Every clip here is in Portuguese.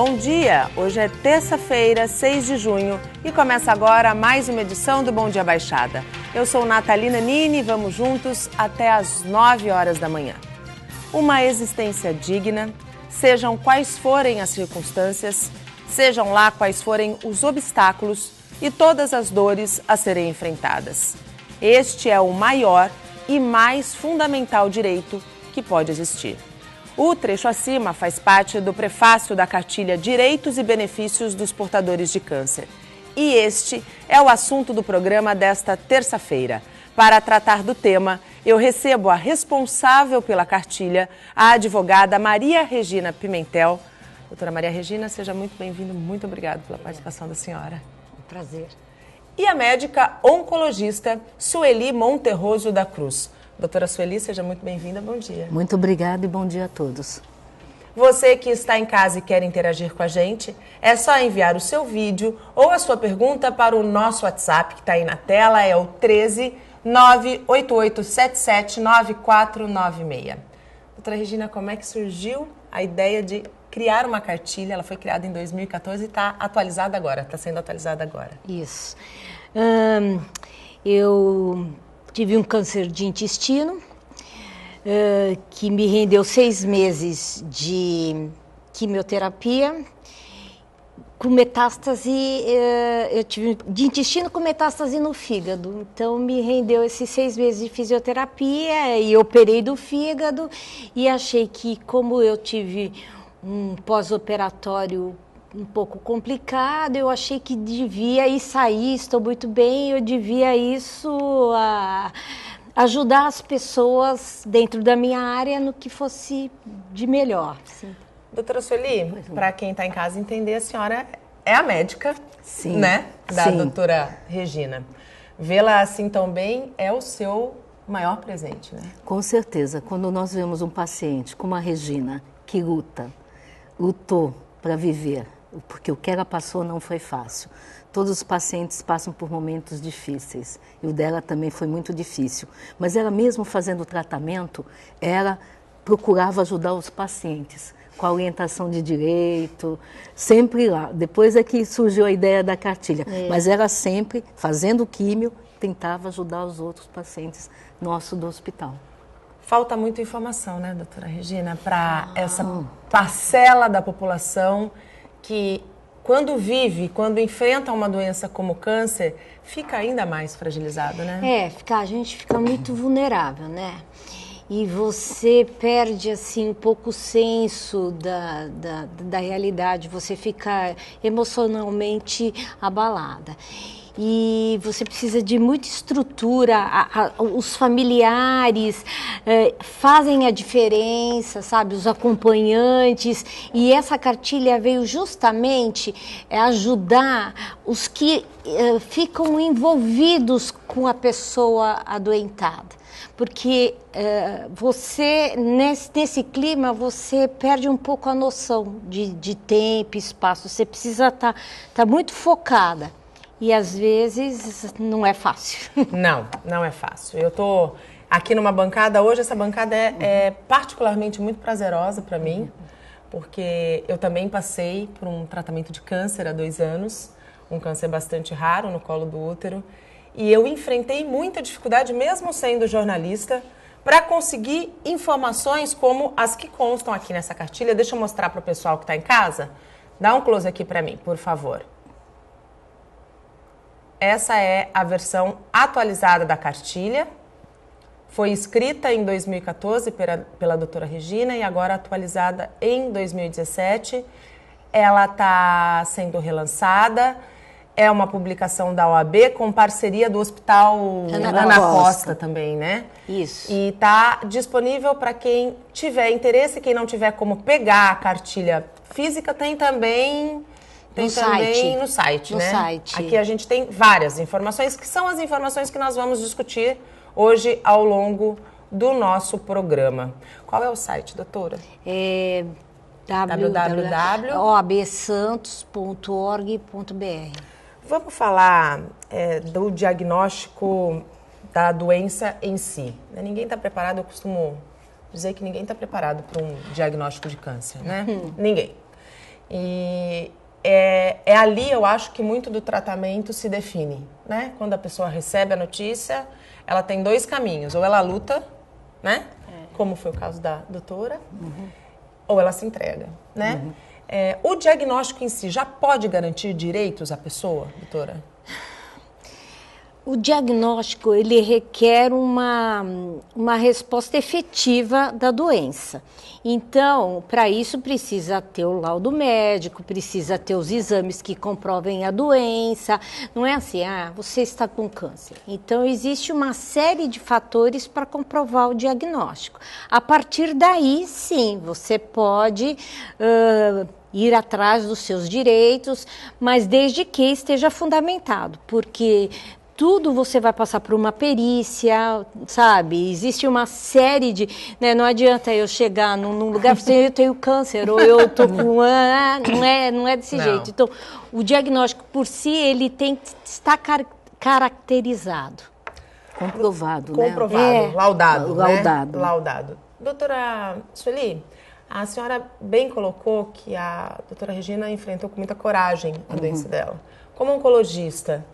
Bom dia! Hoje é terça-feira, 6 de junho e começa agora mais uma edição do Bom Dia Baixada. Eu sou Natalina Nini e vamos juntos até às 9 horas da manhã. Uma existência digna, sejam quais forem as circunstâncias, sejam lá quais forem os obstáculos e todas as dores a serem enfrentadas. Este é o maior e mais fundamental direito que pode existir. O trecho acima faz parte do prefácio da cartilha Direitos e Benefícios dos Portadores de Câncer. E este é o assunto do programa desta terça-feira. Para tratar do tema, eu recebo a responsável pela cartilha, a advogada Maria Regina Pimentel. Doutora Maria Regina, seja muito bem-vinda. Muito obrigada pela participação da senhora. Um prazer. E a médica oncologista Sueli Monterroso da Cruz. Doutora Sueli, seja muito bem-vinda, bom dia. Muito obrigada e bom dia a todos. Você que está em casa e quer interagir com a gente, é só enviar o seu vídeo ou a sua pergunta para o nosso WhatsApp, que está aí na tela, é o 13 98877 9496. Doutora Regina, como é que surgiu a ideia de criar uma cartilha? Ela foi criada em 2014 e está atualizada agora, está sendo atualizada agora. Isso. Eu tive um câncer de intestino que me rendeu 6 meses de quimioterapia com metástase, eu tive de intestino com metástase no fígado. Então me rendeu esses 6 meses de fisioterapia e operei do fígado e achei que, como eu tive um pós-operatório um pouco complicado, eu achei que devia ir sair, estou muito bem, eu devia ajudar as pessoas dentro da minha área no que fosse de melhor. Sim. Doutora Sueli, para quem está em casa entender, a senhora é a médica, sim, né, da sim. doutora Regina. Vê-la assim tão bem é o seu maior presente, né? Com certeza. Quando nós vemos um paciente como a Regina, que lutou para viver, porque o que ela passou não foi fácil. Todos os pacientes passam por momentos difíceis, e o dela também foi muito difícil. Mas ela mesmo fazendo o tratamento, ela procurava ajudar os pacientes, com a orientação de direito, sempre lá. Depois é que surgiu a ideia da cartilha, mas ela sempre, fazendo químio, tentava ajudar os outros pacientes nossos do hospital. Falta muita informação, né, doutora Regina, para essa parcela da população que, quando enfrenta uma doença como câncer, fica ainda mais fragilizada, né? A gente fica muito vulnerável, né? E você perde, assim, um pouco o senso da realidade, você fica emocionalmente abalada. E você precisa de muita estrutura, os familiares fazem a diferença, sabe, os acompanhantes, e essa cartilha veio justamente ajudar os que ficam envolvidos com a pessoa adoentada. Porque você, nesse clima, você perde um pouco a noção de tempo e espaço, você precisa estar muito focada. E às vezes não é fácil. Não é fácil. Eu estou aqui numa bancada, hoje essa bancada é particularmente muito prazerosa para mim, porque eu também passei por um tratamento de câncer há 2 anos, um câncer bastante raro no colo do útero, e eu enfrentei muita dificuldade, mesmo sendo jornalista, para conseguir informações como as que constam aqui nessa cartilha. Deixa eu mostrar para o pessoal que está em casa. Dá um close aqui para mim, por favor. Essa é a versão atualizada da cartilha. Foi escrita em 2014 pela doutora Regina e agora atualizada em 2017. Ela está sendo relançada. É uma publicação da OAB com parceria do Hospital Ana Costa também, né? Isso. E está disponível para quem tiver interesse. Quem não tiver como pegar a cartilha física, tem também... no site, né? Site. Aqui a gente tem várias informações, que são as informações que nós vamos discutir hoje ao longo do nosso programa. Qual é o site, doutora? É www.oabsantos.org.br. Vamos falar do diagnóstico da doença em si. Ninguém está preparado, eu costumo dizer que ninguém está preparado para um diagnóstico de câncer, né? Ninguém. E é ali, eu acho, que muito do tratamento se define, né? Quando a pessoa recebe a notícia, ela tem 2 caminhos. Ou ela luta, né? Como foi o caso da doutora, ou ela se entrega, né? O diagnóstico em si já pode garantir direitos à pessoa, doutora? O diagnóstico, ele requer uma resposta efetiva da doença. Então, para isso precisa ter o laudo médico, precisa ter os exames que comprovem a doença. Não é assim, você está com câncer. Então, existe uma série de fatores para comprovar o diagnóstico. A partir daí, sim, você pode ir atrás dos seus direitos, mas desde que esteja fundamentado, porque tudo você vai passar por uma perícia, sabe? Existe uma série de... Né? Não adianta eu chegar num lugar e dizer, eu tenho câncer, ou eu estou com... Não é desse jeito. Então, o diagnóstico por si, ele tem que estar caracterizado. Comprovado, né? Laudado. Laudado. Doutora Sueli, a senhora bem colocou que a doutora Regina enfrentou com muita coragem a doença dela. Como oncologista...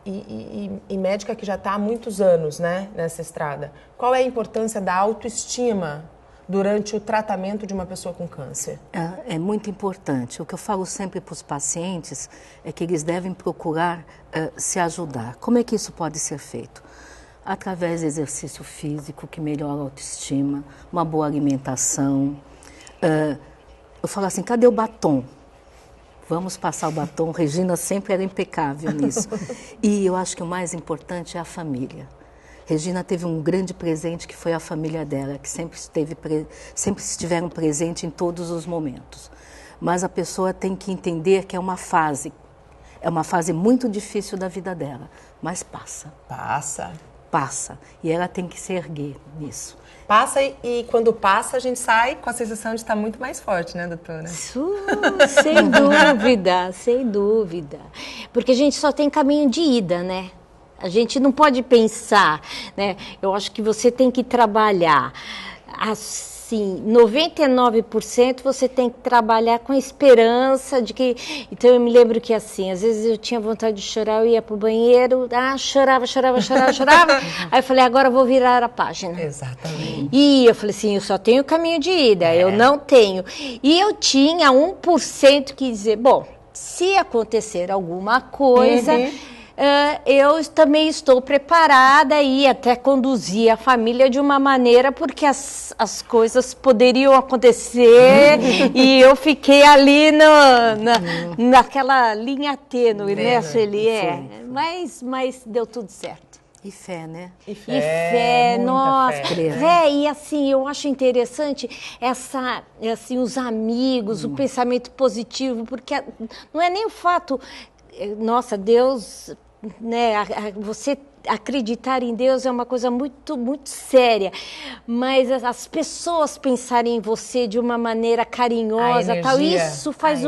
E médica que já está há muitos anos, né, nessa estrada, qual é a importância da autoestima durante o tratamento de uma pessoa com câncer? É muito importante. O que eu falo sempre para os pacientes é que eles devem procurar se ajudar. Como é que isso pode ser feito? Através de exercício físico, que melhora a autoestima, uma boa alimentação. Eu falo assim, cadê o batom? Vamos passar o batom. Regina sempre era impecável nisso. E eu acho que o mais importante é a família. Regina teve um grande presente que foi a família dela, que sempre estiveram presentes em todos os momentos. Mas a pessoa tem que entender que é uma fase muito difícil da vida dela, mas passa. Passa. E ela tem que se erguer nisso. Passa e quando passa a gente sai com a sensação de estar muito mais forte, né, doutora? Sem dúvida, sem dúvida. Porque a gente só tem caminho de ida, né? A gente não pode pensar, né? Eu acho que você tem que trabalhar assim, 99% você tem que trabalhar com a esperança de que... Então, eu me lembro que, assim, às vezes eu tinha vontade de chorar, eu ia pro banheiro, chorava. Aí eu falei, agora eu vou virar a página. Exatamente. E eu falei assim, eu só tenho caminho de ida, eu não tenho. E eu tinha 1% que dizer, bom, se acontecer alguma coisa... eu também estou preparada e até conduzir a família de uma maneira porque as coisas poderiam acontecer e eu fiquei ali naquela linha tênue, né, Sueli? Mas deu tudo certo. E fé, né? E fé, nossa. Fé. E assim, eu acho interessante os amigos, o pensamento positivo, porque não é nem o fato, nossa, Deus... Né, você acreditar em Deus é uma coisa muito, muito séria, mas as pessoas pensarem em você de uma maneira carinhosa, energia, tal, isso faz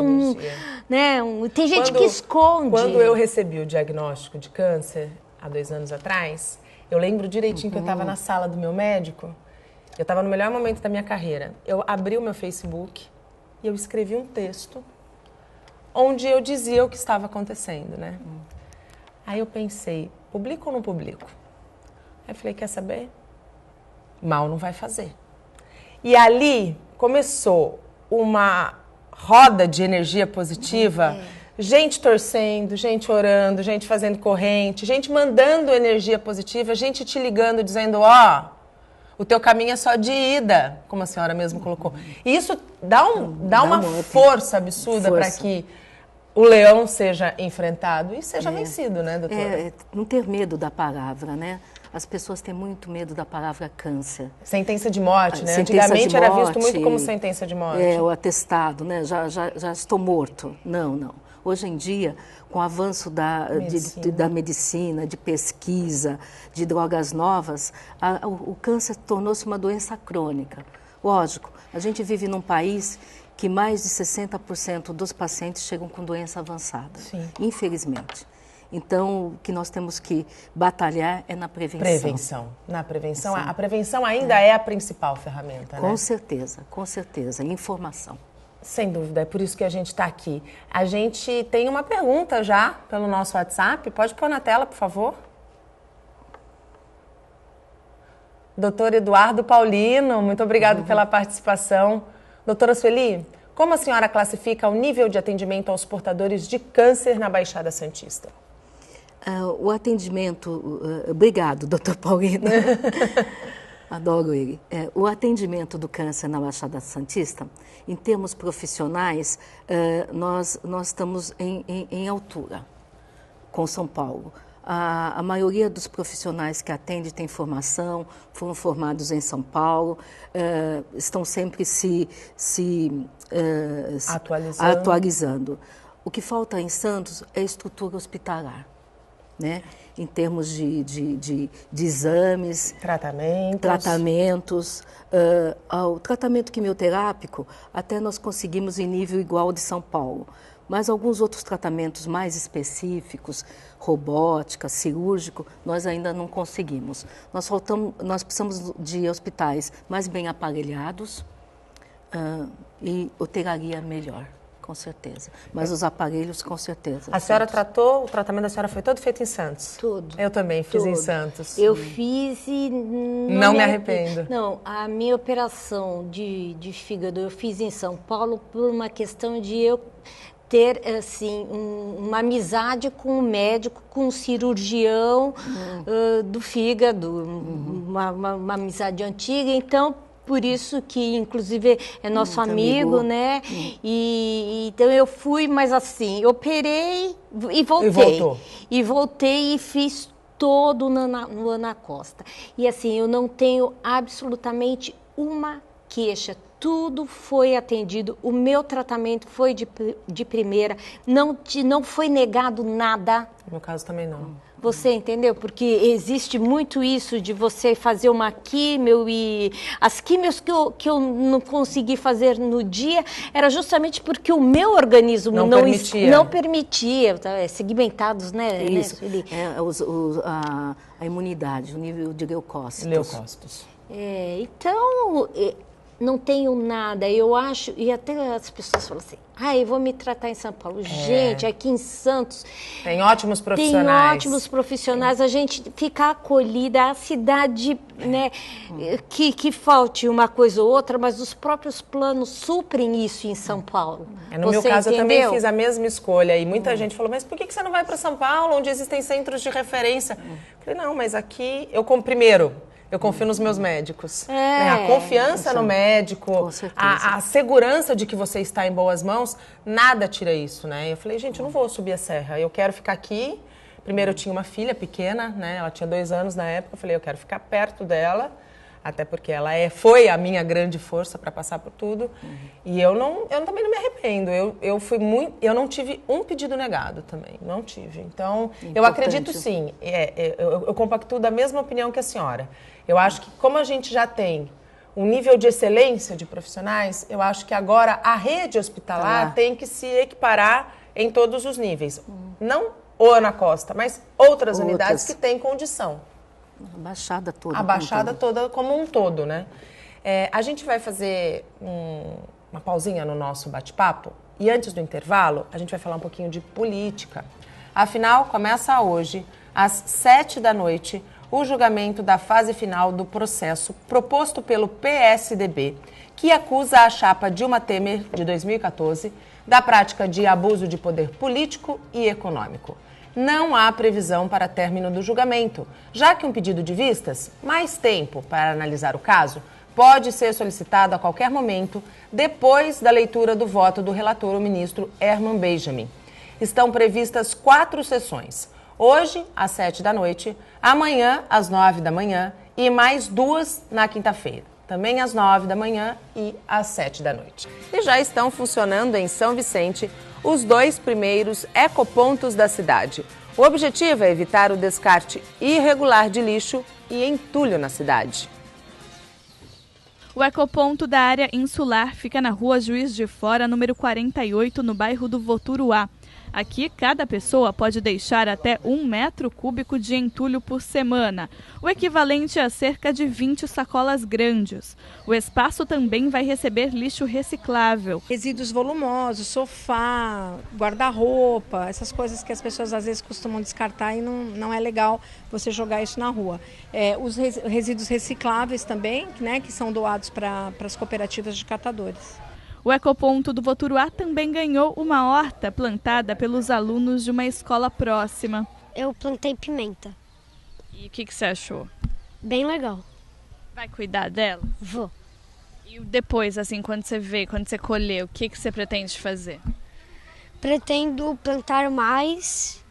tem gente que esconde. Quando eu recebi o diagnóstico de câncer, há 2 anos atrás, eu lembro direitinho que eu estava na sala do meu médico, eu estava no melhor momento da minha carreira, eu abri o meu Facebook e eu escrevi um texto onde eu dizia o que estava acontecendo, né? Aí eu pensei, publico ou não publico? Aí eu falei, quer saber? Mal não vai fazer. E ali começou uma roda de energia positiva, gente torcendo, gente orando, gente fazendo corrente, gente mandando energia positiva, gente te ligando, dizendo, o teu caminho é só de ida, como a senhora mesmo colocou. E isso dá uma força absurda para que o leão seja enfrentado e seja vencido, né, doutora? Não ter medo da palavra, né? As pessoas têm muito medo da palavra câncer. Sentença de morte, né? Antigamente era visto muito como sentença de morte. O atestado, né? Já estou morto. Não. Hoje em dia, com o avanço da medicina, de pesquisa, de drogas novas, o câncer tornou-se uma doença crônica. Lógico, a gente vive num país que mais de 60% dos pacientes chegam com doença avançada, infelizmente. Então, o que nós temos que batalhar é na prevenção. Na prevenção. A prevenção ainda é a principal ferramenta, né? Com certeza. Informação. Sem dúvida, é por isso que a gente está aqui. A gente tem uma pergunta já pelo nosso WhatsApp. Pode pôr na tela, por favor? Doutor Eduardo Paulino, muito obrigado pela participação. Doutora Sueli, como a senhora classifica o nível de atendimento aos portadores de câncer na Baixada Santista? O atendimento... obrigado, doutor Paulino. Adoro ele. O atendimento do câncer na Baixada Santista, em termos profissionais, nós estamos em altura com São Paulo. A maioria dos profissionais que atende tem formação, foram formados em São Paulo, estão sempre se atualizando. O que falta em Santos é estrutura hospitalar, né? Em termos de exames, tratamentos. O tratamento quimioterápico, até nós conseguimos em nível igual ao de São Paulo. Mas alguns outros tratamentos mais específicos, robótica, cirúrgico, nós ainda não conseguimos. Nós precisamos de hospitais mais bem aparelhados e hotelaria melhor, com certeza. Mas os aparelhos, com certeza. A senhora o tratamento da senhora foi todo feito em Santos? Tudo. Eu também fiz em Santos. Eu fiz e não me arrependo. Não, a minha operação de fígado eu fiz em São Paulo por uma questão de eu ter, assim, uma amizade com o médico, com o cirurgião do fígado, uma amizade antiga. Então, por isso que, inclusive, é nosso amigo, né? Então, eu fui, mas assim, operei e voltei. E voltei e fiz todo no Ana Costa. E assim, eu não tenho absolutamente uma queixa. Tudo foi atendido, o meu tratamento foi de primeira, não foi negado nada. No meu caso também não. Você entendeu? Porque existe muito isso de você fazer uma químio e as químios que eu não consegui fazer no dia era justamente porque o meu organismo não permitia. Segmentados, né? Isso, a imunidade, o nível de leucócitos. Então... não tenho nada, eu acho, e até as pessoas falam assim, eu vou me tratar em São Paulo. Gente, aqui em Santos... Tem ótimos profissionais. A gente fica acolhida, a cidade, né, que falte uma coisa ou outra, mas os próprios planos suprem isso em São Paulo. No meu caso, eu também fiz a mesma escolha, e muita gente falou, mas por que você não vai para São Paulo, onde existem centros de referência? Eu falei, não, mas aqui, eu confio nos meus médicos. A confiança no médico, a segurança de que você está em boas mãos, nada tira isso, né? Eu falei, gente, eu não vou subir a serra, eu quero ficar aqui. Primeiro, eu tinha uma filha pequena, né? Ela tinha 2 anos na época. Eu falei, eu quero ficar perto dela, até porque ela foi a minha grande força para passar por tudo. E eu também não me arrependo. Eu não tive um pedido negado também, não tive. Então, eu acredito sim. Eu compactuo da mesma opinião que a senhora. Eu acho que como a gente já tem um nível de excelência de profissionais, eu acho que agora a rede hospitalar tem que se equiparar em todos os níveis. Não o Ana Costa, mas outras unidades que têm condição. A Baixada toda. A Baixada toda como um todo, né? A gente vai fazer uma pausinha no nosso bate-papo e antes do intervalo a gente vai falar um pouquinho de política. Afinal, começa hoje, às 19h, o julgamento da fase final do processo proposto pelo PSDB, que acusa a chapa Dilma Temer, de 2014, da prática de abuso de poder político e econômico. Não há previsão para término do julgamento, já que um pedido de vistas, mais tempo para analisar o caso, pode ser solicitado a qualquer momento depois da leitura do voto do relator, o ministro Herman Benjamin. Estão previstas 4 sessões. Hoje, às 19h, amanhã, às 9h e mais 2 na quinta-feira. Também às 9h e às 19h. E já estão funcionando em São Vicente os 2 primeiros ecopontos da cidade. O objetivo é evitar o descarte irregular de lixo e entulho na cidade. O ecoponto da área insular fica na rua Juiz de Fora, número 48, no bairro do Voturuá. Aqui, cada pessoa pode deixar até 1 metro cúbico de entulho por semana, o equivalente a cerca de 20 sacolas grandes. O espaço também vai receber lixo reciclável. Resíduos volumosos, sofá, guarda-roupa, essas coisas que as pessoas às vezes costumam descartar e não é legal você jogar isso na rua. Os resíduos recicláveis também, né, que são doados para as cooperativas de catadores. O ecoponto do Voturuá também ganhou uma horta plantada pelos alunos de uma escola próxima. Eu plantei pimenta. E o que você achou? Bem legal. Vai cuidar dela? Vou. E depois, assim, quando você colher, o que você pretende fazer? Pretendo plantar mais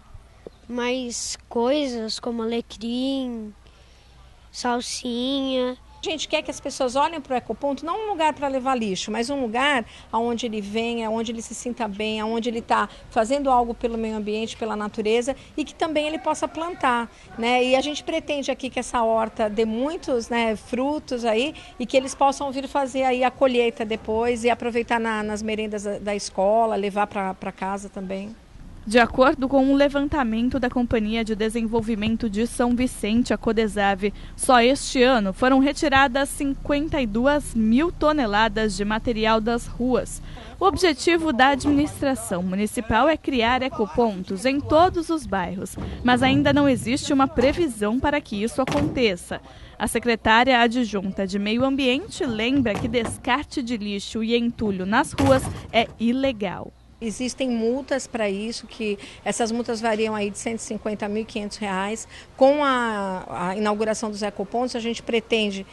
coisas como alecrim, salsinha. A gente quer que as pessoas olhem para o ecoponto não um lugar para levar lixo, mas um lugar onde ele venha, onde ele se sinta bem, onde ele está fazendo algo pelo meio ambiente, pela natureza e que também ele possa plantar, né? E a gente pretende aqui que essa horta dê muitos, né, frutos aí e que eles possam vir fazer aí a colheita depois e aproveitar nas merendas da escola, levar para casa também. De acordo com um levantamento da Companhia de Desenvolvimento de São Vicente, a Codesave, só este ano foram retiradas 52 mil toneladas de material das ruas. O objetivo da administração municipal é criar ecopontos em todos os bairros, mas ainda não existe uma previsão para que isso aconteça. A secretária adjunta de Meio Ambiente lembra que descarte de lixo e entulho nas ruas é ilegal. Existem multas para isso, que essas multas variam aí de R$150 a R$1.500. Com a inauguração dos ecopontos, a gente pretende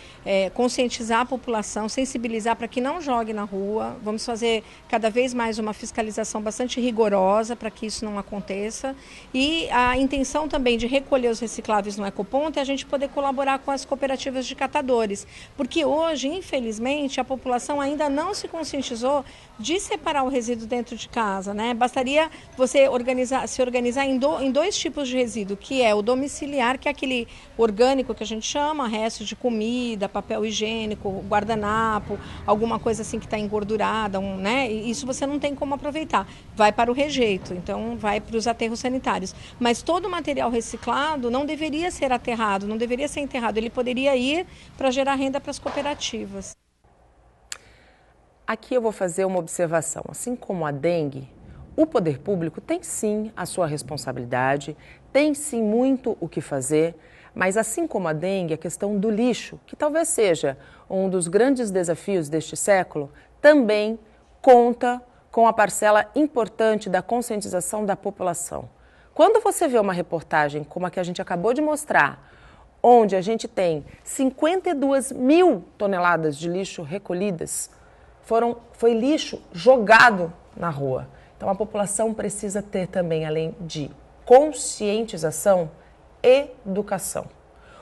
conscientizar a população, sensibilizar para que não jogue na rua. Vamos fazer cada vez mais uma fiscalização bastante rigorosa para que isso não aconteça. E a intenção também de recolher os recicláveis no ecoponto é a gente poder colaborar com as cooperativas de catadores. Porque hoje, infelizmente, a população ainda não se conscientizou de separar o resíduo dentro de casa, né? Bastaria você se organizar em dois tipos de resíduo, que é o domiciliar, que é aquele orgânico que a gente chama, restos de comida, papel higiênico, guardanapo, alguma coisa assim que está engordurada, né? E isso você não tem como aproveitar. Vai para o rejeito, então vai para os aterros sanitários. Mas todo o material reciclado não deveria ser aterrado, não deveria ser enterrado, ele poderia ir para gerar renda para as cooperativas. Aqui eu vou fazer uma observação. Assim como a dengue, o poder público tem sim a sua responsabilidade, tem sim muito o que fazer, mas assim como a dengue, a questão do lixo, que talvez seja um dos grandes desafios deste século, também conta com a parcela importante da conscientização da população. Quando você vê uma reportagem como a que a gente acabou de mostrar, onde a gente tem 52 mil toneladas de lixo recolhidas, foi lixo jogado na rua. Então a população precisa ter também, além de conscientização, educação.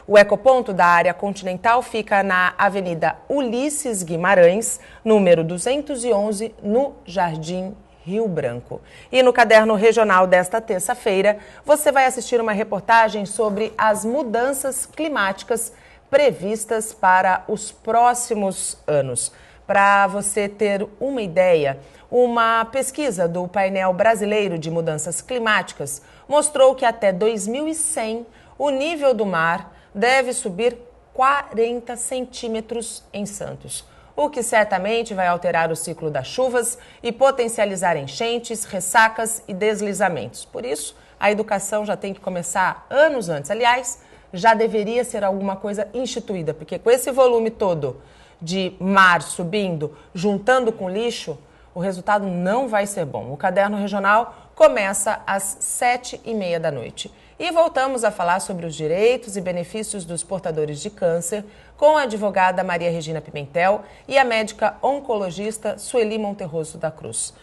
O ecoponto da área continental fica na Avenida Ulisses Guimarães, número 211, no Jardim Rio Branco. E no caderno regional desta terça-feira, você vai assistir uma reportagem sobre as mudanças climáticas previstas para os próximos anos. Para você ter uma ideia, uma pesquisa do Painel Brasileiro de Mudanças Climáticas mostrou que até 2100 o nível do mar deve subir 40 centímetros em Santos, o que certamente vai alterar o ciclo das chuvas e potencializar enchentes, ressacas e deslizamentos. Por isso, a educação já tem que começar anos antes. Aliás, já deveria ser alguma coisa instituída, porque com esse volume todo de mar subindo, juntando com lixo, o resultado não vai ser bom. O Caderno Regional começa às 7h30 da noite. E voltamos a falar sobre os direitos e benefícios dos portadores de câncer com a advogada Maria Regina Pimentel e a médica oncologista Sueli Monterroso da Cruz.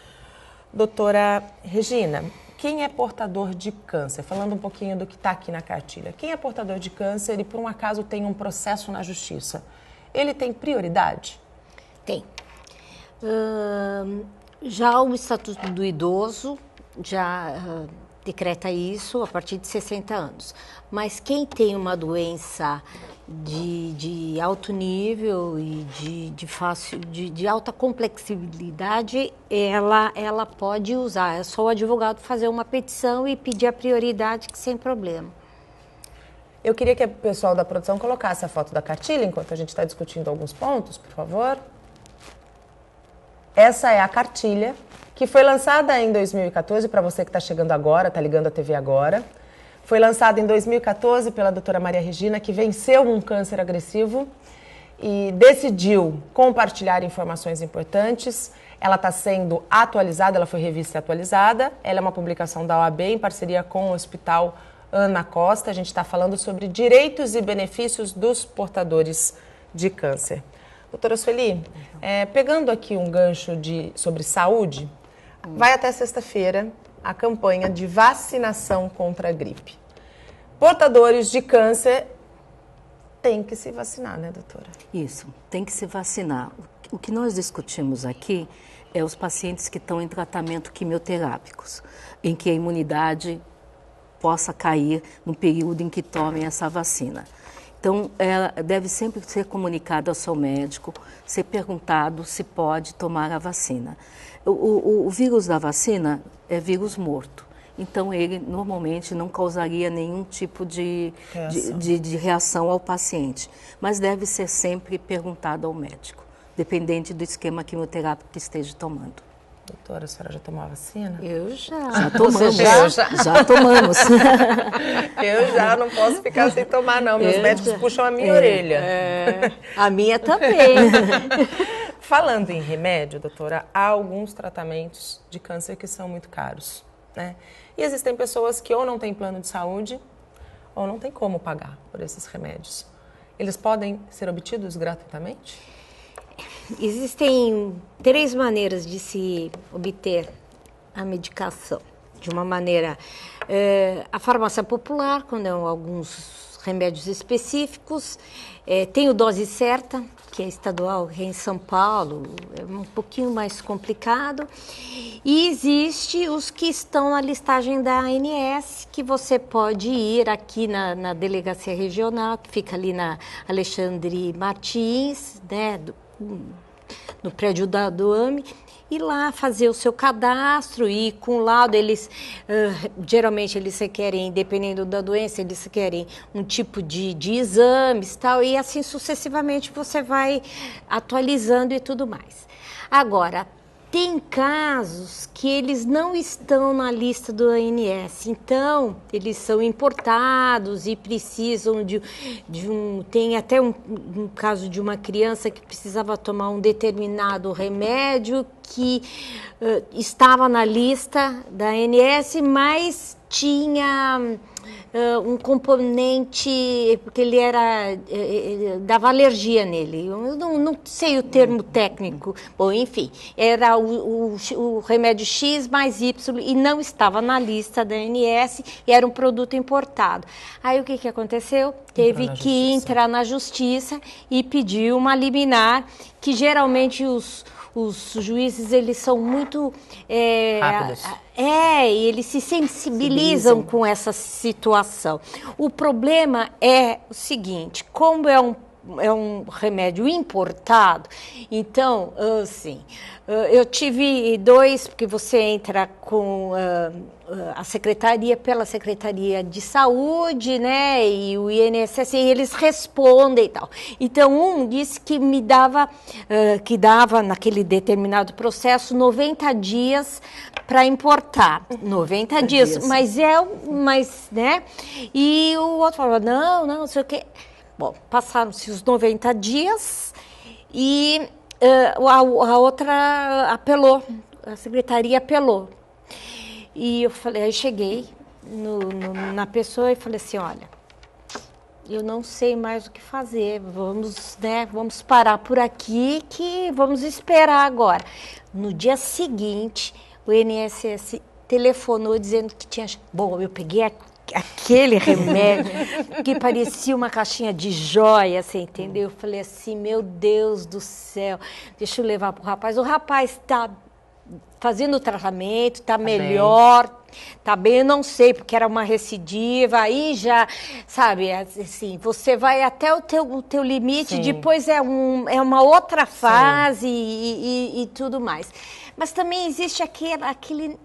Doutora Regina, quem é portador de câncer? Falando um pouquinho do que está aqui na cartilha. Quem é portador de câncer e por um acaso tem um processo na justiça, ele tem prioridade? Tem. Já o Estatuto do Idoso já decreta isso a partir de 60 anos. Mas quem tem uma doença de alto nível e de alta complexibilidade, ela pode usar. É só o advogado fazer uma petição e pedir a prioridade, que sem problema. Eu queria que o pessoal da produção colocasse a foto da cartilha enquanto a gente está discutindo alguns pontos, por favor. Essa é a cartilha que foi lançada em 2014, para você que está chegando agora, está ligando a TV agora. Foi lançada em 2014 pela doutora Maria Regina, que venceu um câncer agressivo e decidiu compartilhar informações importantes. Ela está sendo atualizada, ela foi revista e atualizada. Ela é uma publicação da OAB em parceria com o Hospital Ana Costa. A gente está falando sobre direitos e benefícios dos portadores de câncer. Doutora Sueli, pegando aqui um gancho sobre saúde, vai até sexta-feira a campanha de vacinação contra a gripe. Portadores de câncer têm que se vacinar, né, doutora? Isso, tem que se vacinar. O que nós discutimos aqui é os pacientes que estão em tratamento quimioterápicos, em que a imunidade possa cair no período em que tomem essa vacina. Então, ela deve sempre ser comunicada ao seu médico, ser perguntado se pode tomar a vacina. O vírus da vacina é vírus morto, então ele normalmente não causaria nenhum tipo de reação ao paciente, mas deve ser sempre perguntado ao médico, dependente do esquema quimioterápico que esteja tomando. Doutora, a senhora já tomou a vacina? Eu já. Já tomamos. Já tomamos. Eu já não posso ficar sem tomar, não. Meus médicos puxam a minha orelha. A minha também. Falando em remédio, doutora, há alguns tratamentos de câncer que são muito caros, né? E existem pessoas que ou não têm plano de saúde ou não tem como pagar por esses remédios. Eles podem ser obtidos gratuitamente? Existem 3 maneiras de se obter a medicação. De uma maneira, a farmácia popular, quando alguns remédios específicos, tem o Dose Certa, que é estadual, que é em São Paulo, é um pouquinho mais complicado. E existe os que estão na listagem da ANS, que você pode ir aqui na delegacia regional, que fica ali na Alexandre Martins, né, no prédio do AME, e lá fazer o seu cadastro e com o laudo eles, geralmente eles requerem, dependendo da doença, eles requerem um tipo de exames tal, e assim sucessivamente você vai atualizando e tudo mais. Agora, tem casos que eles não estão na lista do ANS, então eles são importados e precisam de um... Tem até um caso de uma criança que precisava tomar um determinado remédio que estava na lista da ANS, mas tinha um componente, porque ele dava alergia nele. Eu não sei o termo técnico. Bom, enfim, era o remédio X mais Y e não estava na lista da ANS e era um produto importado. Aí o que aconteceu? Teve que entrar na justiça e pedir uma liminar, que geralmente os juízes, eles são muito... rápidos. E eles se sensibilizam com essa situação. O problema é o seguinte, como é um remédio importado, então, assim, eu tive 2, porque você entra com a secretaria, pela Secretaria de Saúde, né, e o INSS, e eles respondem e tal. Então, um disse que me dava, que dava naquele determinado processo 90 dias para importar. 90 dias, mas né, e o outro falou, não sei o quê. Bom, passaram-se os 90 dias e a outra apelou, a secretaria apelou. E eu falei, aí cheguei na pessoa e falei assim, olha, eu não sei mais o que fazer, vamos parar por aqui, que vamos esperar agora. No dia seguinte, o INSS telefonou dizendo que tinha... Bom, eu peguei aquele remédio que parecia uma caixinha de joia, você entendeu? Eu falei assim, meu Deus do céu, deixa eu levar pro rapaz. O rapaz está fazendo o tratamento, está melhor. Tá bem, eu não sei, porque era uma recidiva, aí já, sabe, assim, você vai até o teu limite, Sim. depois é uma outra fase e tudo mais. Mas também existe aquele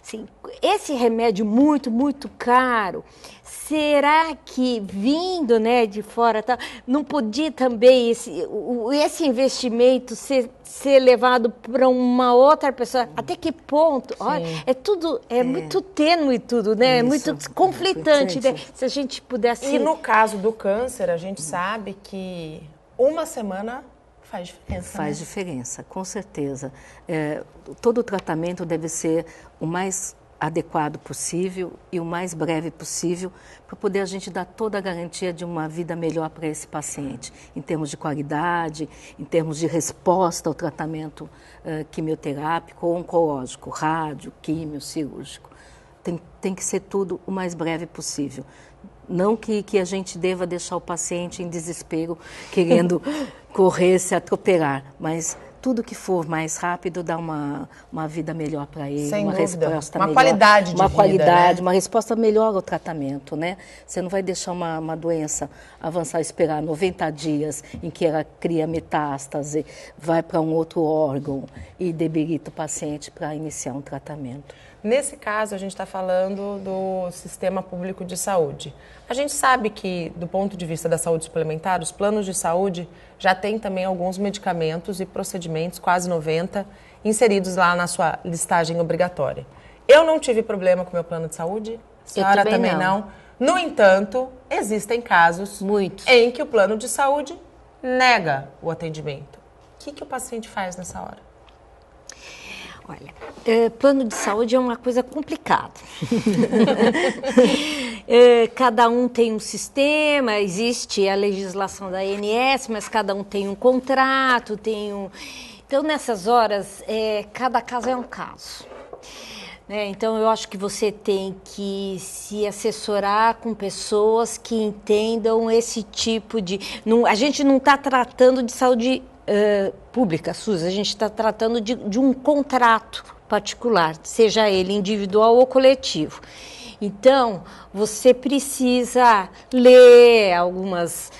assim, esse remédio muito, muito caro, será que vindo, né, de fora, tá, não podia também esse investimento ser levado para uma outra pessoa? Até que ponto? Olha, é muito tênue tudo, né? É muito conflitante, né? Se a gente pudesse... E no caso do câncer, a gente sabe que uma semana faz diferença. Faz diferença, com certeza. Todo o tratamento deve ser o mais adequado possível e o mais breve possível para poder a gente dar toda a garantia de uma vida melhor para esse paciente, em termos de qualidade, em termos de resposta ao tratamento quimioterápico ou oncológico, rádio, químio, cirúrgico. Tem que ser tudo o mais breve possível. Não que a gente deva deixar o paciente em desespero, querendo correr, se atropelar, mas tudo que for mais rápido dá uma vida melhor para ele, sem uma dúvida. resposta Uma melhor. Qualidade de uma vida, qualidade, né? Uma resposta melhor ao tratamento, né? Você não vai deixar uma doença avançar, esperar 90 dias em que ela cria metástase, vai para um outro órgão e debilita o paciente para iniciar um tratamento. Nesse caso, a gente está falando do sistema público de saúde. A gente sabe que, do ponto de vista da saúde suplementar, os planos de saúde já têm também alguns medicamentos e procedimentos, quase 90, inseridos lá na sua listagem obrigatória. Eu não tive problema com o meu plano de saúde, a senhora também não. No entanto, existem casos em que o plano de saúde nega o atendimento. O que o paciente faz nessa hora? Olha, plano de saúde é uma coisa complicada. Cada um tem um sistema, existe a legislação da ANS, mas cada um tem um contrato, Então, nessas horas, cada caso é um caso. Então, eu acho que você tem que se assessorar com pessoas que entendam esse tipo de... a gente não está tratando de saúde pública, SUS, a gente está tratando de um contrato particular, seja ele individual ou coletivo. Então, você precisa ler algumas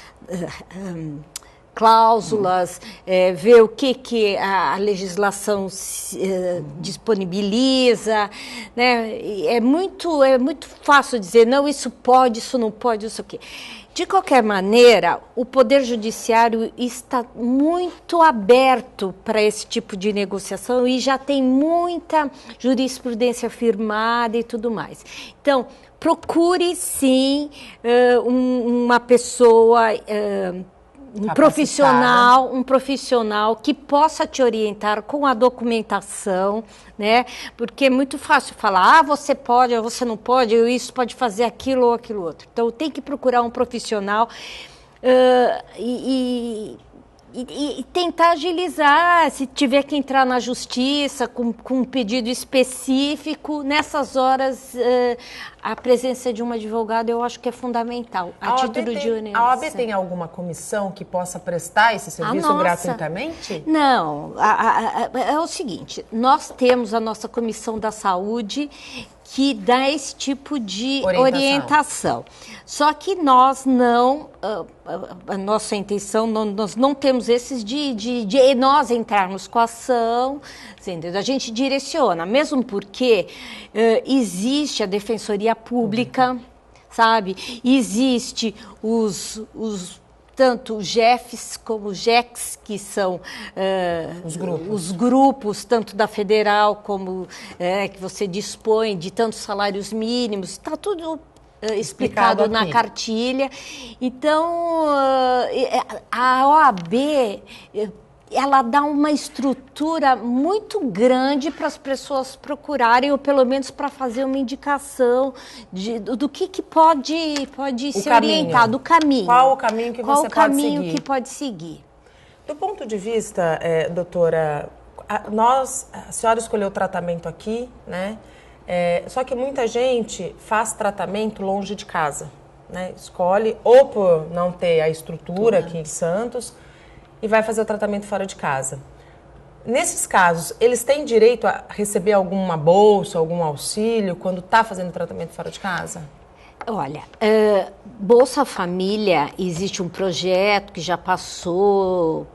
cláusulas, ver o que a legislação disponibiliza, né? É muito fácil dizer, não, isso pode, isso não pode, isso aqui. De qualquer maneira, o Poder Judiciário está muito aberto para esse tipo de negociação e já tem muita jurisprudência firmada e tudo mais. Então, procure sim uma pessoa... um profissional que possa te orientar com a documentação, né? Porque é muito fácil falar, você pode, ou você não pode, ou isso pode fazer aquilo ou aquilo outro. Então, tem que procurar um profissional e tentar agilizar, se tiver que entrar na justiça com um pedido específico, nessas horas a presença de um advogado eu acho que é fundamental, a título de orientação. A OAB tem alguma comissão que possa prestar esse serviço gratuitamente? Não, é o seguinte, nós temos a nossa Comissão da Saúde que dá esse tipo de orientação. Só que nós não, a nossa intenção, nós não temos esses de nós entrarmos com a ação, entendeu? A gente direciona, mesmo porque existe a Defensoria Pública, sabe? Existe tanto o GEFs como o GECs, que são os grupos, tanto da federal como que você dispõe de tantos salários mínimos, está tudo explicado na cartilha. Então, a OAB... ela dá uma estrutura muito grande para as pessoas procurarem, ou pelo menos para fazer uma indicação do que pode ser orientado, do caminho. Qual o caminho que você pode seguir? Qual o caminho que pode seguir? Do ponto de vista, doutora, a senhora escolheu o tratamento aqui, né? Só que muita gente faz tratamento longe de casa, né? Escolhe, ou por não ter a estrutura aqui em Santos, e vai fazer o tratamento fora de casa. Nesses casos, eles têm direito a receber alguma bolsa, algum auxílio quando está fazendo tratamento fora de casa? Olha, Bolsa Família, existe um projeto que já passou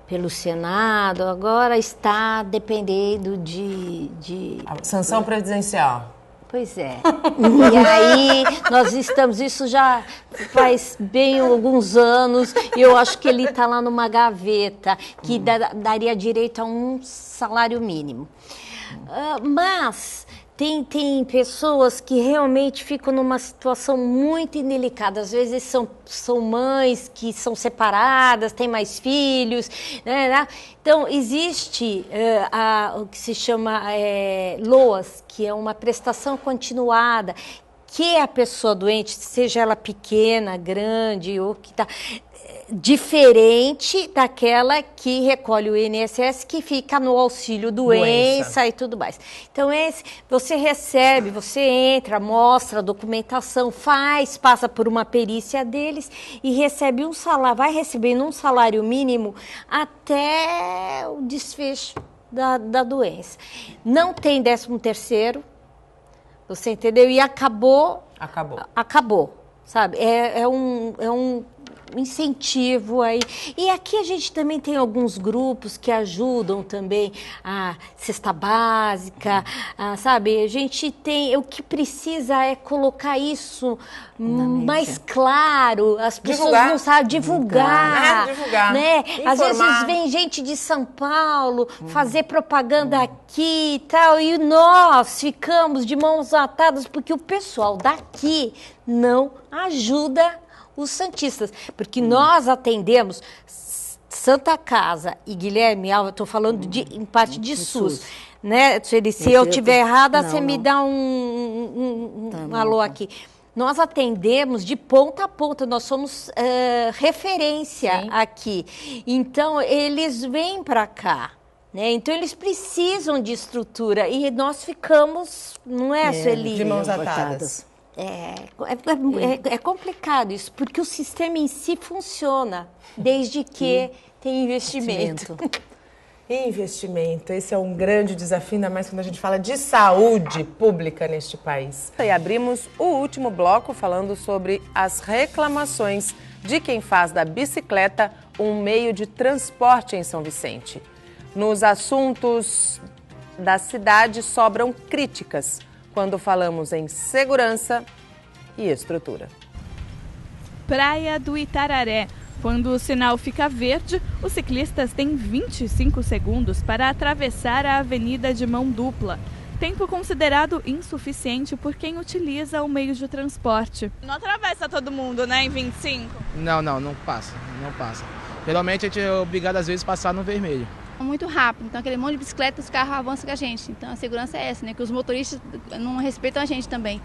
pelo Senado, agora está dependendo de... Sanção previdencial. Pois é. E aí nós estamos, isso já faz bem alguns anos, e eu acho que ele está lá numa gaveta, que daria direito a um salário mínimo. Mas tem pessoas que realmente ficam numa situação muito indelicada. Às vezes são mães que são separadas, têm mais filhos, né? Então, existe o que se chama LOAS, que é uma prestação continuada, que a pessoa doente, seja ela pequena, grande ou que está... diferente daquela que recolhe o INSS, que fica no auxílio doença e tudo mais. Então, você recebe, você entra, mostra a documentação, passa por uma perícia deles e recebe um salário, vai recebendo um salário mínimo até o desfecho da doença. Não tem 13º, você entendeu? E acabou, sabe? É um incentivo aí. E aqui a gente também tem alguns grupos que ajudam também a cesta básica, sabe? A gente tem, o que precisa é colocar isso mais claro, as pessoas não sabem divulgar, né? Às vezes vem gente de São Paulo fazer propaganda aqui e tal, e nós ficamos de mãos atadas porque o pessoal daqui não ajuda os santistas, porque nós atendemos Santa Casa e Guilherme Alva, estou falando em parte de SUS, né? Se eu estiver errada, você me dá um alô aqui. Nós atendemos de ponta a ponta, nós somos referência aqui. Então, eles vêm para cá. Né? Então, eles precisam de estrutura e nós ficamos, não é, Sueli? De mãos atadas. É complicado isso, porque o sistema em si funciona, desde que tem investimento. Investimento, esse é um grande desafio, ainda mais quando a gente fala de saúde pública neste país. E abrimos o último bloco falando sobre as reclamações de quem faz da bicicleta um meio de transporte em São Vicente. Nos assuntos da cidade sobram críticas quando falamos em segurança e estrutura. Praia do Itararé. Quando o sinal fica verde, os ciclistas têm 25 segundos para atravessar a avenida de mão dupla. Tempo considerado insuficiente por quem utiliza o meio de transporte. Não atravessa todo mundo, né, em 25? Não passa. Geralmente a gente é obrigado às vezes a passar no vermelho. Muito rápido, então aquele monte de bicicleta, os carros avançam com a gente. Então a segurança é essa, né? Que os motoristas não respeitam a gente também.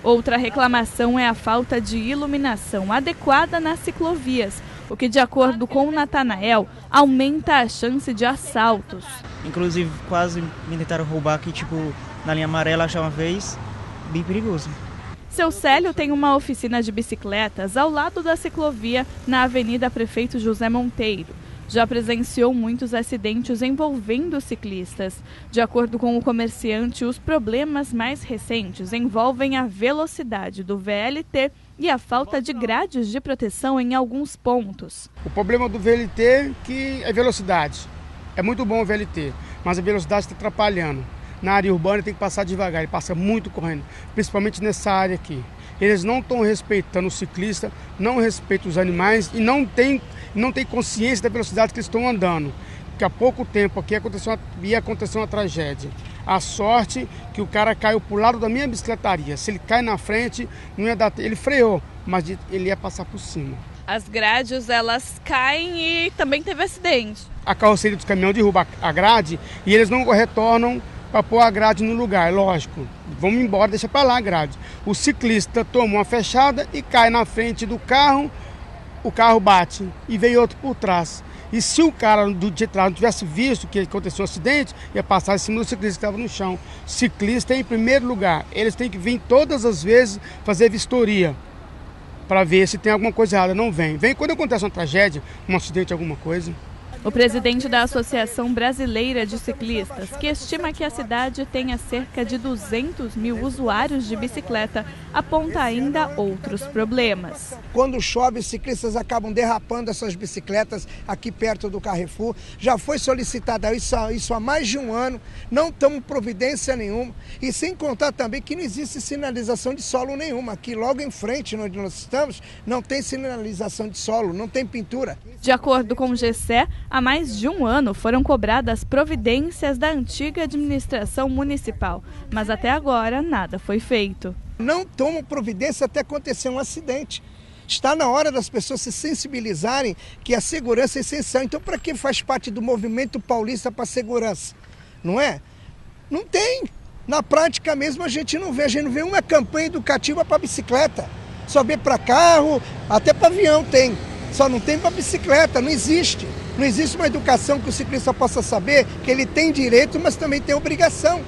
Outra reclamação é a falta de iluminação adequada nas ciclovias, o que, de acordo com o Natanael, aumenta a chance de assaltos. Inclusive, quase me tentaram roubar aqui, na linha amarela já uma vez, bem perigoso. Seu Célio tem uma oficina de bicicletas ao lado da ciclovia, na Avenida Prefeito José Monteiro. Já presenciou muitos acidentes envolvendo ciclistas. De acordo com o comerciante, os problemas mais recentes envolvem a velocidade do VLT e a falta de grades de proteção em alguns pontos. O problema do VLT que é velocidade. É muito bom o VLT, mas a velocidade está atrapalhando. Na área urbana tem que passar devagar, ele passa muito correndo, principalmente nessa área aqui. Eles não estão respeitando o ciclista, não respeitam os animais e não tem consciência da velocidade que eles estão andando. Porque há pouco tempo aqui aconteceu uma tragédia. A sorte que o cara caiu para o lado da minha bicicletaria. Se ele cai na frente, não ia dar, ele freou, mas ele ia passar por cima. As grades, elas caem e também teve acidente. A carroceria dos caminhões derruba a grade e eles não retornam para pôr a grade no lugar, lógico. Vamos embora, deixa para lá a grade. O ciclista toma uma fechada e cai na frente do carro, o carro bate e veio outro por trás. E se o cara de trás não tivesse visto que aconteceu um acidente, ia passar em cima do ciclista que estava no chão. Ciclista em primeiro lugar, eles têm que vir todas as vezes fazer vistoria para ver se tem alguma coisa errada. Não vem. Vem quando acontece uma tragédia, um acidente, alguma coisa. O presidente da Associação Brasileira de Ciclistas, que estima que a cidade tenha cerca de 200 mil usuários de bicicleta, aponta ainda outros problemas. Quando chove, os ciclistas acabam derrapando essas bicicletas aqui perto do Carrefour. Já foi solicitada isso há mais de um ano, não tomam providência nenhuma. E sem contar também que não existe sinalização de solo nenhuma. Aqui logo em frente, onde nós estamos, não tem sinalização de solo, não tem pintura. De acordo com o GCE, há mais de um ano foram cobradas providências da antiga administração municipal, mas até agora nada foi feito. Não tomam providência até acontecer um acidente. Está na hora das pessoas se sensibilizarem que a segurança é essencial. Então, para que faz parte do movimento paulista para a segurança? Não é? Não tem. Na prática mesmo a gente não vê uma campanha educativa para bicicleta. Só vê para carro, até para avião tem. Só não tem para bicicleta, não existe. Não existe uma educação que o ciclista possa saber que ele tem direito, mas também tem obrigação.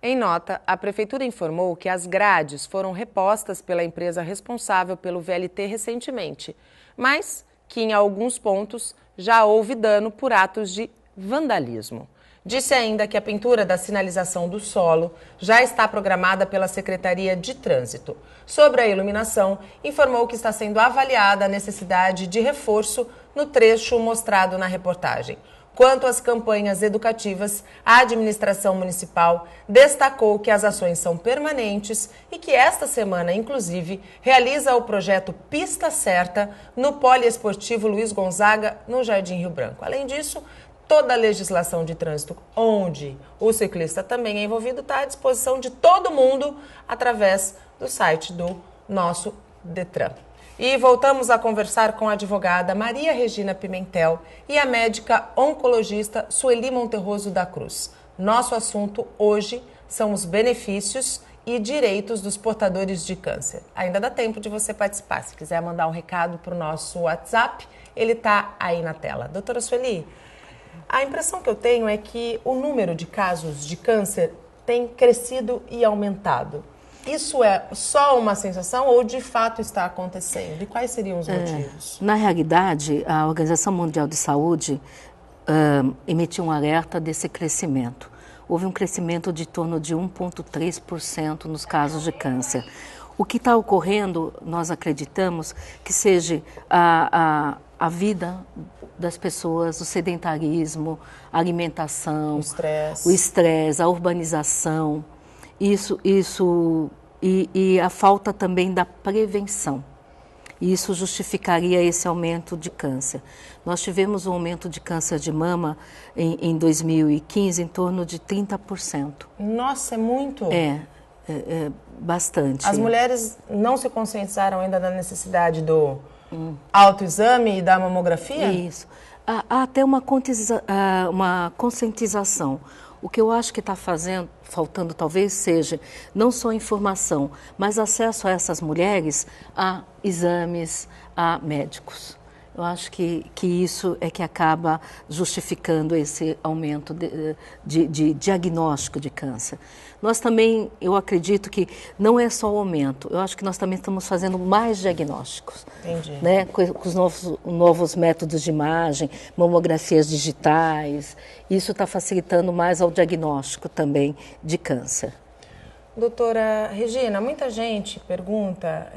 Em nota, a Prefeitura informou que as grades foram repostas pela empresa responsável pelo VLT recentemente, mas que em alguns pontos já houve dano por atos de vandalismo. Disse ainda que a pintura da sinalização do solo já está programada pela Secretaria de Trânsito. Sobre a iluminação, informou que está sendo avaliada a necessidade de reforço no trecho mostrado na reportagem. Quanto às campanhas educativas, a administração municipal destacou que as ações são permanentes e que esta semana, inclusive, realiza o projeto Pista Certa no Poliesportivo Luiz Gonzaga, no Jardim Rio Branco. Além disso, toda a legislação de trânsito, onde o ciclista também é envolvido, está à disposição de todo mundo através do site do nosso Detran. E voltamos a conversar com a advogada Maria Regina Pimentel e a médica oncologista Sueli Monterroso da Cruz. Nosso assunto hoje são os benefícios e direitos dos portadores de câncer. Ainda dá tempo de você participar. Se quiser mandar um recado para o nosso WhatsApp, ele está aí na tela. Doutora Sueli, a impressão que eu tenho é que o número de casos de câncer tem crescido e aumentado. Isso é só uma sensação ou de fato está acontecendo? E quais seriam os motivos? Na realidade, a Organização Mundial de Saúde emitiu um alerta desse crescimento. Houve um crescimento de torno de 1,3% nos casos de câncer. O que está ocorrendo, nós acreditamos, que seja a vida das pessoas, o sedentarismo, a alimentação, o estresse, a urbanização. E a falta também da prevenção. Isso justificaria esse aumento de câncer. Nós tivemos um aumento de câncer de mama em 2015 em torno de 30%. Nossa, é muito? Bastante. As mulheres não se conscientizaram ainda da necessidade do autoexame e da mamografia? Isso. Há até uma conscientização. O que eu acho que está faltando talvez seja não só informação, mas acesso a essas mulheres a exames, a médicos. Eu acho que isso é que acaba justificando esse aumento de diagnóstico de câncer. Nós também, eu acredito que não é só o aumento, eu acho que nós também estamos fazendo mais diagnósticos. Entendi. Né? Com os novos métodos de imagem, mamografias digitais, isso está facilitando mais ao diagnóstico também de câncer. Doutora Regina, muita gente pergunta,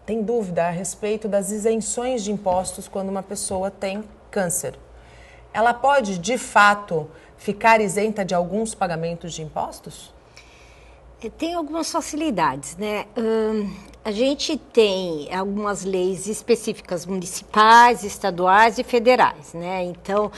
tem dúvida a respeito das isenções de impostos quando uma pessoa tem câncer. Ela pode, de fato, ficar isenta de alguns pagamentos de impostos? Tem algumas facilidades, né? A gente tem algumas leis específicas municipais, estaduais e federais, né? Então,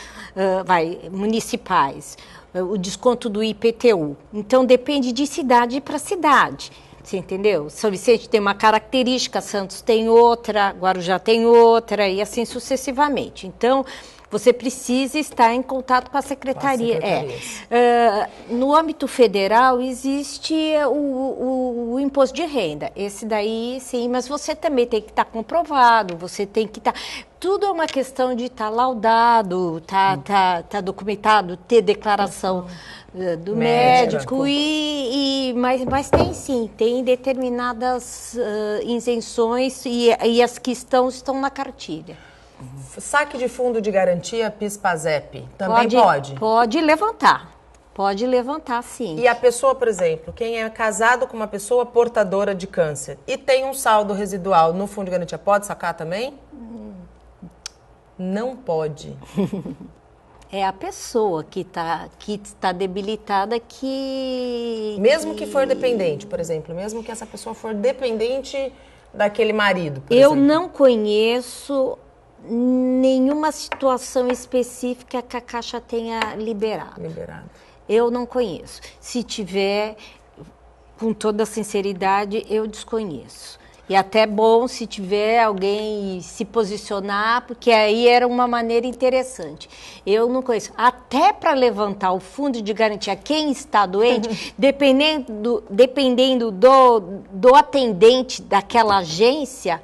municipais, o desconto do IPTU. Então, depende de cidade para cidade. Você entendeu? São Vicente tem uma característica, Santos tem outra, Guarujá tem outra e assim sucessivamente. Então, você precisa estar em contato com a secretaria. No âmbito federal existe o imposto de renda. Esse daí, sim, mas você também tem que estar comprovado, você tem que estar... Tudo é uma questão de estar laudado, tá documentado, ter declaração do médico, mas tem determinadas isenções e as que estão na cartilha. Saque de fundo de garantia PIS/PASEP, também pode? Pode levantar. Pode levantar, sim. E a pessoa, por exemplo, quem é casado com uma pessoa portadora de câncer e tem um saldo residual no fundo de garantia, pode sacar também? Não pode. É a pessoa que está debilitada que... Mesmo que for dependente, por exemplo, mesmo que essa pessoa for dependente daquele marido, por Eu exemplo. não conheço nenhuma situação específica que a Caixa tenha liberado. Eu não conheço. Se tiver, com toda sinceridade, eu desconheço. E até bom se tiver alguém se posicionar, porque aí era uma maneira interessante. Eu não conheço. Até para levantar o fundo de garantia quem está doente, dependendo do atendente daquela agência,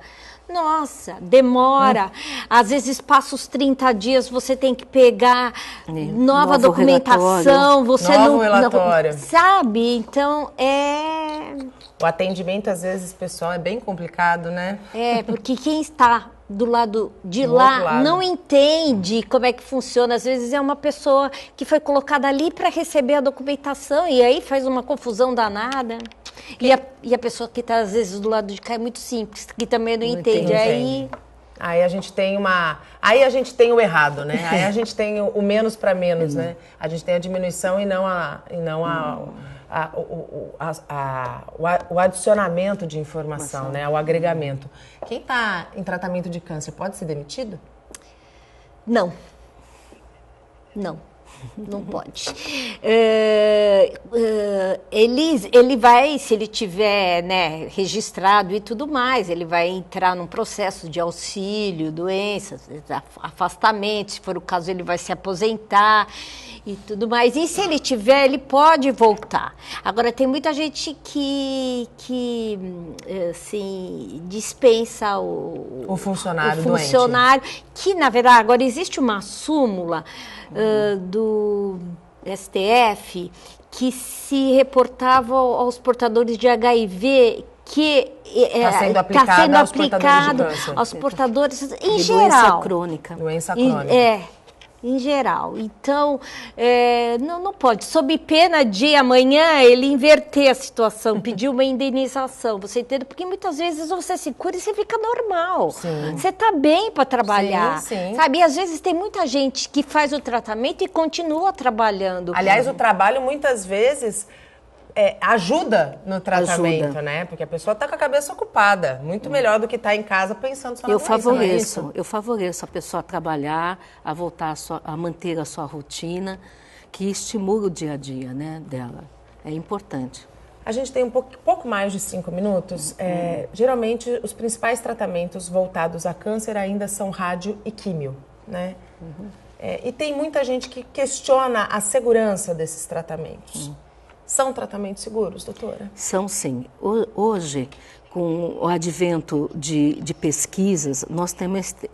nossa, demora. Às vezes passa os 30 dias, você tem que pegar nova documentação. Novo relatório. Sabe? Então, O atendimento, às vezes, pessoal, é bem complicado, né? Porque quem está do lado de lá não entende como é que funciona. Às vezes é uma pessoa que foi colocada ali para receber a documentação e aí faz uma confusão danada. E a pessoa que está, às vezes, do lado de cá é muito simples, que também não entende. Aí a gente tem Aí a gente tem o errado, né? Aí a gente tem o menos para menos, né? A gente tem a diminuição e não o adicionamento de informação, né? O agregamento. Quem está em tratamento de câncer pode ser demitido? Não pode. Ele vai, se ele tiver, né, registrado e tudo mais, ele vai entrar num processo de auxílio, doenças, afastamento, se for o caso ele vai se aposentar e tudo mais. E se ele tiver, ele pode voltar. Agora, tem muita gente que assim, dispensa o funcionário doente. Que, na verdade, agora existe uma súmula do STF que se reportava aos portadores de HIV que está sendo aplicado aos portadores em de geral. Doença crônica. Em geral. Então, não pode. Sob pena de amanhã ele inverter a situação, pedir uma indenização, você entende? Porque muitas vezes você se cura e você fica normal. Sim. Você está bem para trabalhar. Sim. Sabe? E às vezes tem muita gente que faz o tratamento e continua trabalhando. Aliás, o trabalho muitas vezes ajuda no tratamento, né? Porque a pessoa está com a cabeça ocupada. Muito melhor do que estar em casa pensando só na doença. Eu favoreço a pessoa a trabalhar, a voltar a manter a sua rotina, que estimula o dia a dia, né, dela. É importante. A gente tem um pouco mais de 5 minutos. Geralmente, os principais tratamentos voltados a câncer ainda são rádio e químio, né? E tem muita gente que questiona a segurança desses tratamentos. São tratamentos seguros, doutora? São, sim. Hoje, com o advento de pesquisas, nós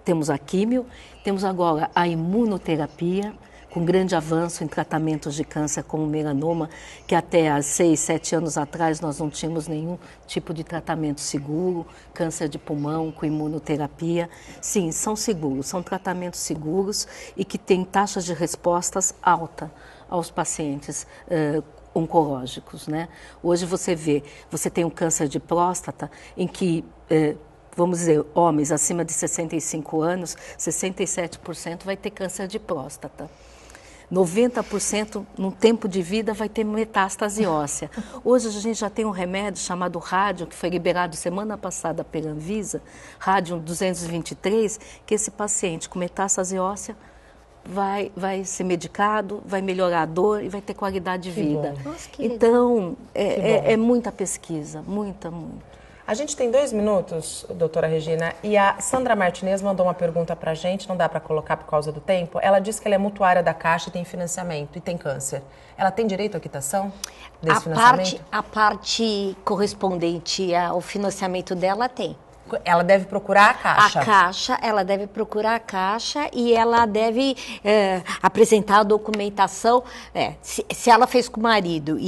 temos a químio, temos agora a imunoterapia, com grande avanço em tratamentos de câncer como melanoma, que até há 6, 7 anos atrás nós não tínhamos nenhum tipo de tratamento seguro, câncer de pulmão com imunoterapia. Sim, são seguros, são tratamentos seguros e que têm taxas de respostas altas aos pacientes oncológicos, né? Hoje você tem um câncer de próstata em que, vamos dizer, homens acima de 65 anos, 67% vai ter câncer de próstata. 90% no tempo de vida vai ter metástase óssea. Hoje a gente já tem um remédio chamado rádio, que foi liberado semana passada pela Anvisa, rádio 223, que esse paciente com metástase óssea vai ser medicado, vai melhorar a dor e vai ter qualidade de vida. Nossa, então, é muita pesquisa, muita. A gente tem 2 minutos, doutora Regina, e a Sandra Martinez mandou uma pergunta pra gente, não dá para colocar por causa do tempo. Ela disse que ela é mutuária da Caixa e tem financiamento e tem câncer. Ela tem direito à quitação desse financiamento? A parte correspondente ao financiamento dela tem. Ela deve procurar a Caixa? Ela deve procurar a Caixa e ela deve apresentar a documentação. Se ela fez com o marido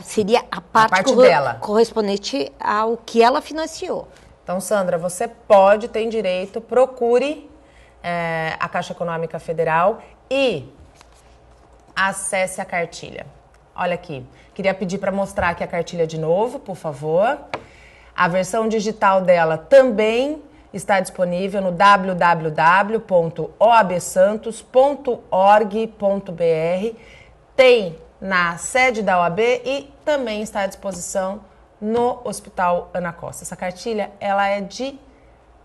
seria a parte dela, correspondente ao que ela financiou. Então, Sandra, você pode, tem direito, procure a Caixa Econômica Federal e acesse a cartilha. Olha aqui, queria pedir para mostrar aqui a cartilha de novo, por favor. A versão digital dela também está disponível no www.oabsantos.org.br. Tem na sede da OAB e também está à disposição no Hospital Ana Costa. Essa cartilha, ela é de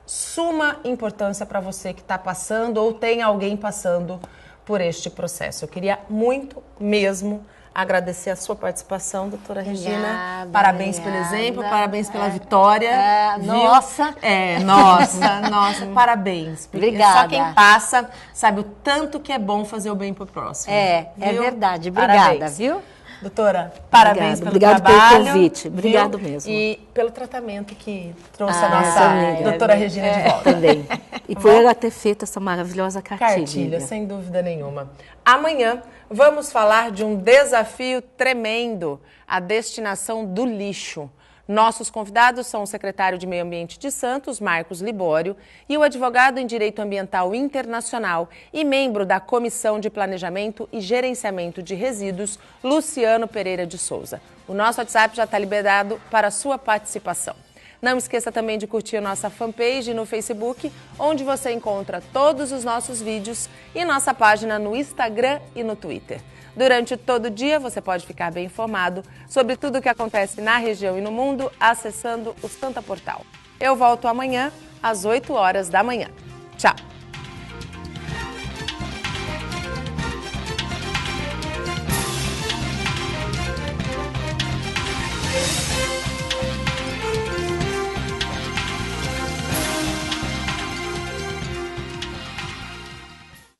suma importância para você que está passando ou tem alguém passando por este processo. Eu queria muito mesmo agradecer a sua participação, doutora Regina. Parabéns pelo exemplo, parabéns pela vitória. Nossa! Nossa, parabéns. Obrigada. Só quem passa sabe o tanto que é bom fazer o bem pro próximo. É verdade. Obrigada, parabéns. Viu? Doutora, parabéns pelo Obrigado trabalho. Pelo convite. Obrigado mesmo. E pelo tratamento que trouxe a nossa doutora Regina de volta. Também. E por ela ter feito essa maravilhosa cartilha. Cartilha, sem dúvida nenhuma. Amanhã vamos falar de um desafio tremendo, a destinação do lixo. Nossos convidados são o secretário de Meio Ambiente de Santos, Marcos Libório, e o advogado em Direito Ambiental Internacional e membro da Comissão de Planejamento e Gerenciamento de Resíduos, Luciano Pereira de Souza. O nosso WhatsApp já está liberado para a sua participação. Não esqueça também de curtir a nossa fanpage no Facebook, onde você encontra todos os nossos vídeos, e nossa página no Instagram e no Twitter. Durante todo o dia, você pode ficar bem informado sobre tudo o que acontece na região e no mundo, acessando o Santa Portal. Eu volto amanhã, às 8 horas da manhã. Tchau!